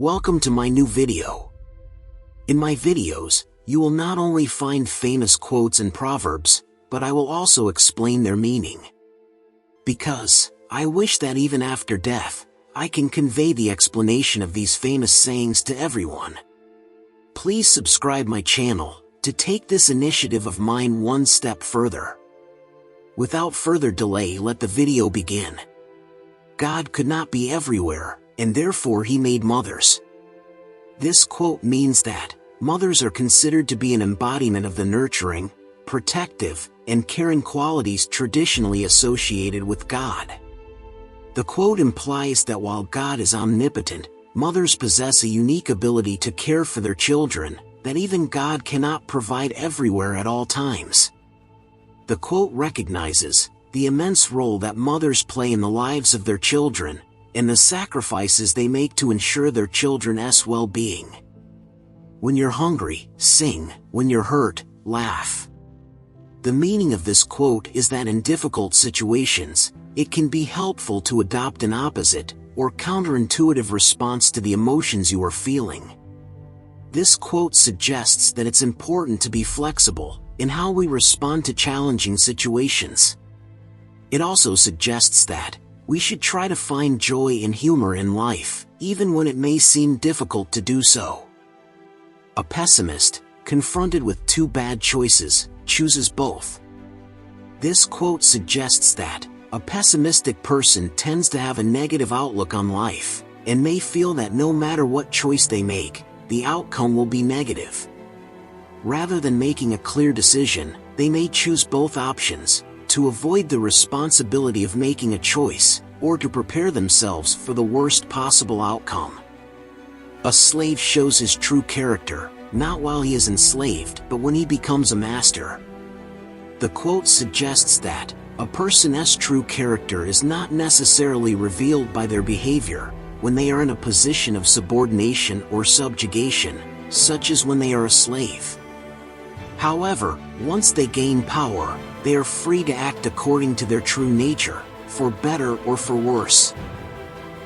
Welcome to my new video. In my videos, you will not only find famous quotes and proverbs, but I will also explain their meaning. Because I wish that even after death, I can convey the explanation of these famous sayings to everyone. Please subscribe my channel to take this initiative of mine one step further. Without further delay, let the video begin. God could not be everywhere, and therefore he made mothers. This quote means that mothers are considered to be an embodiment of the nurturing, protective, and caring qualities traditionally associated with God. The quote implies that while God is omnipotent, mothers possess a unique ability to care for their children that even God cannot provide everywhere at all times. The quote recognizes the immense role that mothers play in the lives of their children, and the sacrifices they make to ensure their children's well-being. When you're hungry, sing. When you're hurt, laugh. The meaning of this quote is that in difficult situations, it can be helpful to adopt an opposite or counterintuitive response to the emotions you are feeling. This quote suggests that it's important to be flexible in how we respond to challenging situations. It also suggests that we should try to find joy and humor in life, even when it may seem difficult to do so. A pessimist, confronted with two bad choices, chooses both. This quote suggests that a pessimistic person tends to have a negative outlook on life, and may feel that no matter what choice they make, the outcome will be negative. Rather than making a clear decision, they may choose both options, to avoid the responsibility of making a choice, or to prepare themselves for the worst possible outcome. A slave shows his true character, not while he is enslaved, but when he becomes a master. The quote suggests that a person's true character is not necessarily revealed by their behavior when they are in a position of subordination or subjugation, such as when they are a slave. However, once they gain power, they are free to act according to their true nature, for better or for worse.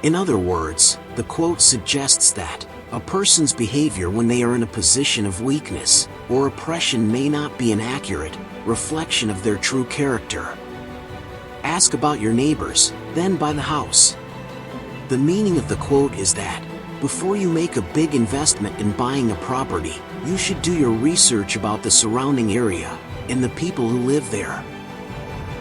In other words, the quote suggests that a person's behavior when they are in a position of weakness or oppression may not be an accurate reflection of their true character. Ask about your neighbors, then buy the house. The meaning of the quote is that before you make a big investment in buying a property, you should do your research about the surrounding area and the people who live there.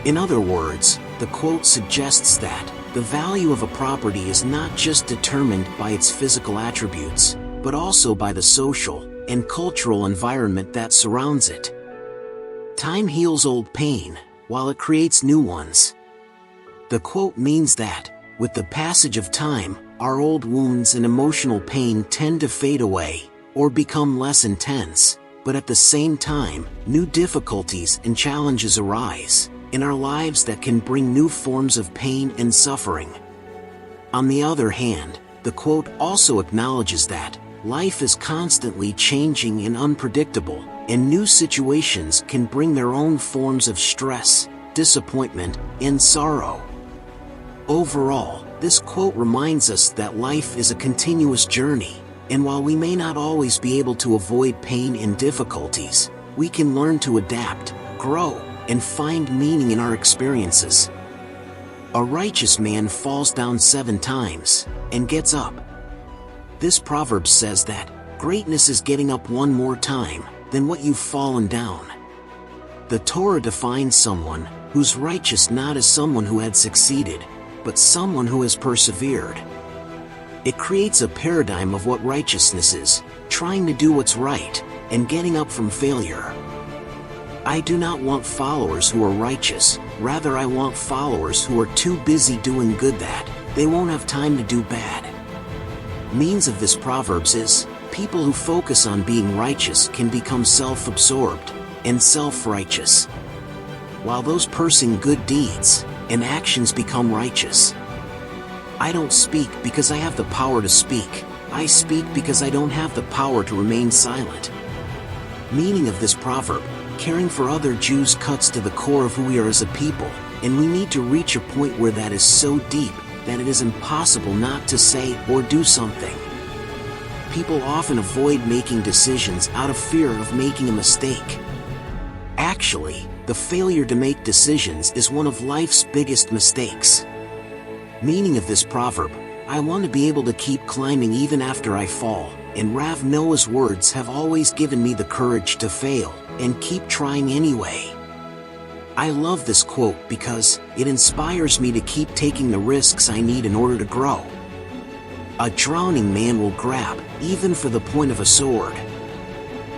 In other words, the quote suggests that the value of a property is not just determined by its physical attributes, but also by the social and cultural environment that surrounds it. Time heals old pain, while it creates new ones. The quote means that, with the passage of time, our old wounds and emotional pain tend to fade away, or become less intense, but at the same time, new difficulties and challenges arise in our lives that can bring new forms of pain and suffering. On the other hand, the quote also acknowledges that life is constantly changing and unpredictable, and new situations can bring their own forms of stress, disappointment, and sorrow. Overall, this quote reminds us that life is a continuous journey, and while we may not always be able to avoid pain and difficulties, we can learn to adapt, grow, and find meaning in our experiences. A righteous man falls down 7 times and gets up. This proverb says that greatness is getting up one more time than what you've fallen down. The Torah defines someone who's righteous not as someone who had succeeded, but someone who has persevered. It creates a paradigm of what righteousness is, trying to do what's right, and getting up from failure. I do not want followers who are righteous, rather I want followers who are too busy doing good that they won't have time to do bad. Means of this proverbs is, people who focus on being righteous can become self-absorbed and self-righteous, while those pursuing good deeds and actions become righteous. I don't speak because I have the power to speak, I speak because I don't have the power to remain silent. Meaning of this proverb, caring for other Jews cuts to the core of who we are as a people, and we need to reach a point where that is so deep that it is impossible not to say or do something. people often avoid making decisions out of fear of making a mistake. Actually, the failure to make decisions is one of life's biggest mistakes. Meaning of this proverb: I want to be able to keep climbing even after I fall, and Rav Noah's words have always given me the courage to fail and keep trying anyway. I love this quote because it inspires me to keep taking the risks I need in order to grow. A drowning man will grab, even for the point of a sword.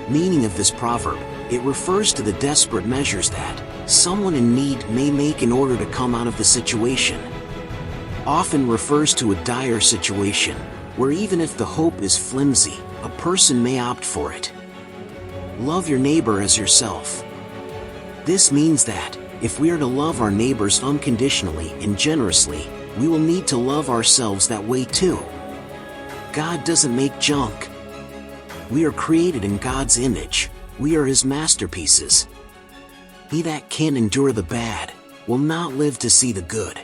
Meaning of this proverb: it refers to the desperate measures that someone in need may make in order to come out of the situation. Often refers to a dire situation, where even if the hope is flimsy, a person may opt for it. Love your neighbor as yourself. This means that, if we are to love our neighbors unconditionally and generously, we will need to love ourselves that way too. God doesn't make junk. We are created in God's image. We are His masterpieces. He that can endure the bad will not live to see the good.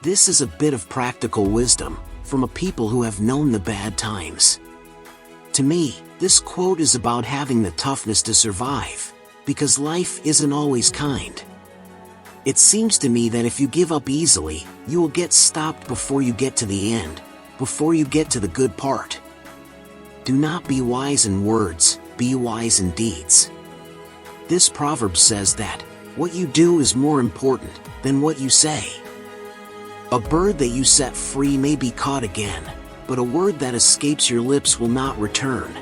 This is a bit of practical wisdom from a people who have known the bad times. To me, this quote is about having the toughness to survive, because life isn't always kind. It seems to me that if you give up easily, you will get stopped before you get to the end, before you get to the good part. Do not be wise in words, be wise in deeds. This proverb says that what you do is more important than what you say. A bird that you set free may be caught again, but a word that escapes your lips will not return.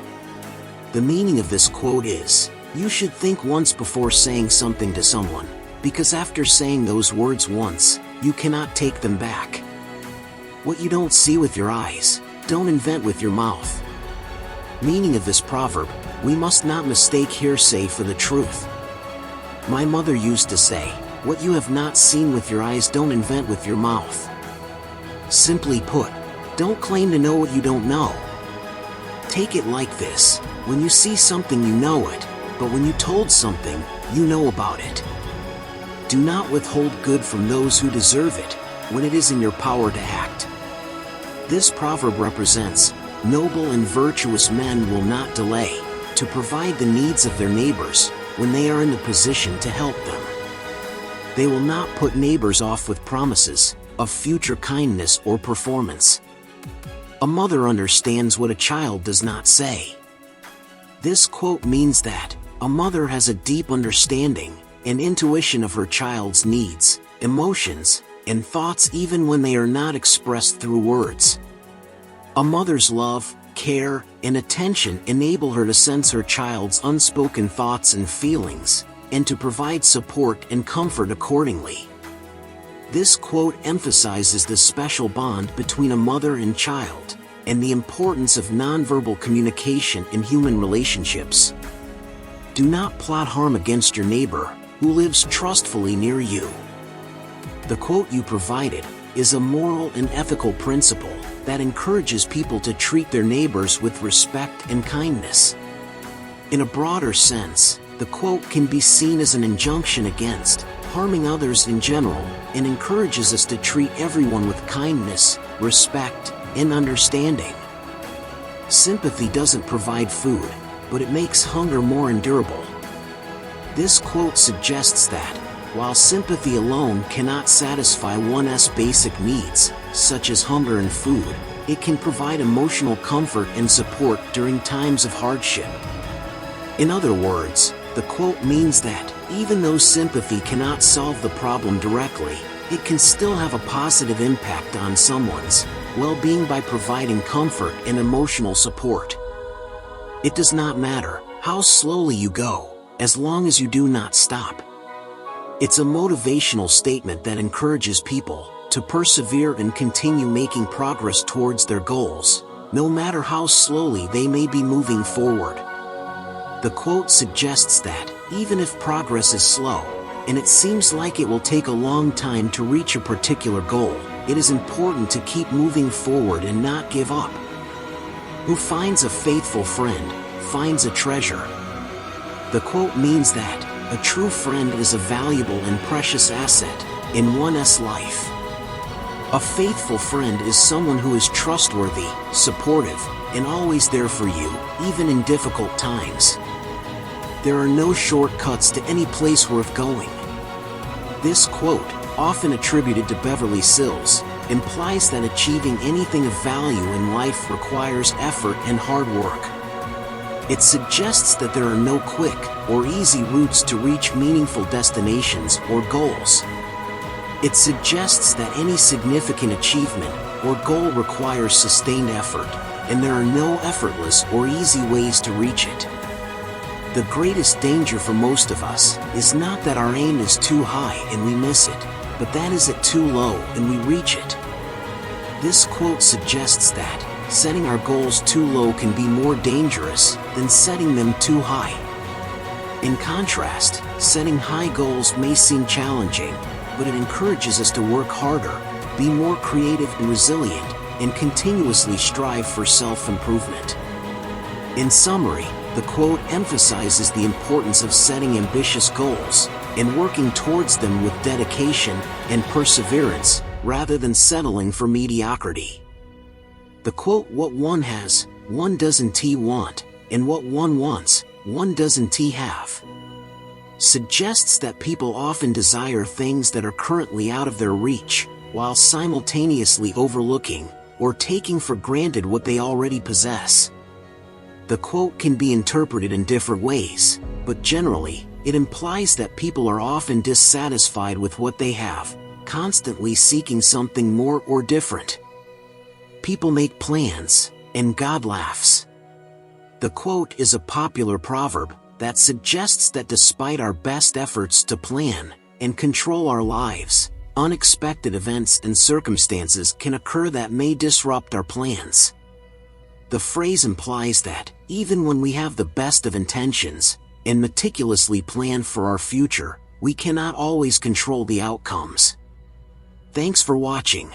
The meaning of this quote is, you should think once before saying something to someone, because after saying those words once, you cannot take them back. What you don't see with your eyes, don't invent with your mouth. Meaning of this proverb: we must not mistake hearsay for the truth. My mother used to say, what you have not seen with your eyes, don't invent with your mouth. Simply put, don't claim to know what you don't know. Take it like this: when you see something, you know it, but when you told something, you know about it. Do not withhold good from those who deserve it, when it is in your power to act. This proverb represents, noble and virtuous men will not delay to provide the needs of their neighbors when they are in the position to help them. They will not put neighbors off with promises of future kindness or performance. A mother understands what a child does not say. This quote means that a mother has a deep understanding and intuition of her child's needs, emotions, and thoughts even when they are not expressed through words. A mother's love, care, and attention enable her to sense her child's unspoken thoughts and feelings, and to provide support and comfort accordingly. This quote emphasizes the special bond between a mother and child, and the importance of nonverbal communication in human relationships. Do not plot harm against your neighbor, who lives trustfully near you. The quote you provided is a moral and ethical principle that encourages people to treat their neighbors with respect and kindness. In a broader sense, the quote can be seen as an injunction against harming others in general, and encourages us to treat everyone with kindness, respect, and understanding. Sympathy doesn't provide food, but it makes hunger more endurable. This quote suggests that, while sympathy alone cannot satisfy one's basic needs, such as hunger and food, it can provide emotional comfort and support during times of hardship. In other words, the quote means that, even though sympathy cannot solve the problem directly, it can still have a positive impact on someone's well-being by providing comfort and emotional support. It does not matter how slowly you go, as long as you do not stop. It's a motivational statement that encourages people to persevere and continue making progress towards their goals, no matter how slowly they may be moving forward. The quote suggests that, even if progress is slow, and it seems like it will take a long time to reach a particular goal, it is important to keep moving forward and not give up. Who finds a faithful friend, finds a treasure. The quote means that, a true friend is a valuable and precious asset in one's life. A faithful friend is someone who is trustworthy, supportive, and always there for you, even in difficult times. There are no shortcuts to any place worth going. This quote, often attributed to Beverly Sills, implies that achieving anything of value in life requires effort and hard work. It suggests that there are no quick or easy routes to reach meaningful destinations or goals. It suggests that any significant achievement or goal requires sustained effort, and there are no effortless or easy ways to reach it. The greatest danger for most of us is not that our aim is too high and we miss it, but that is it too low and we reach it. This quote suggests that setting our goals too low can be more dangerous than setting them too high. In contrast, setting high goals may seem challenging, but it encourages us to work harder, be more creative and resilient, and continuously strive for self-improvement. In summary, the quote emphasizes the importance of setting ambitious goals and working towards them with dedication and perseverance, rather than settling for mediocrity. The quote, "What one has, one doesn't want, and what one wants, one doesn't have," suggests that people often desire things that are currently out of their reach, while simultaneously overlooking or taking for granted what they already possess. The quote can be interpreted in different ways, but generally, it implies that people are often dissatisfied with what they have, constantly seeking something more or different. People make plans, and God laughs. The quote is a popular proverb that suggests that despite our best efforts to plan and control our lives, unexpected events and circumstances can occur that may disrupt our plans. The phrase implies that, even when we have the best of intentions and meticulously plan for our future, we cannot always control the outcomes. Thanks for watching.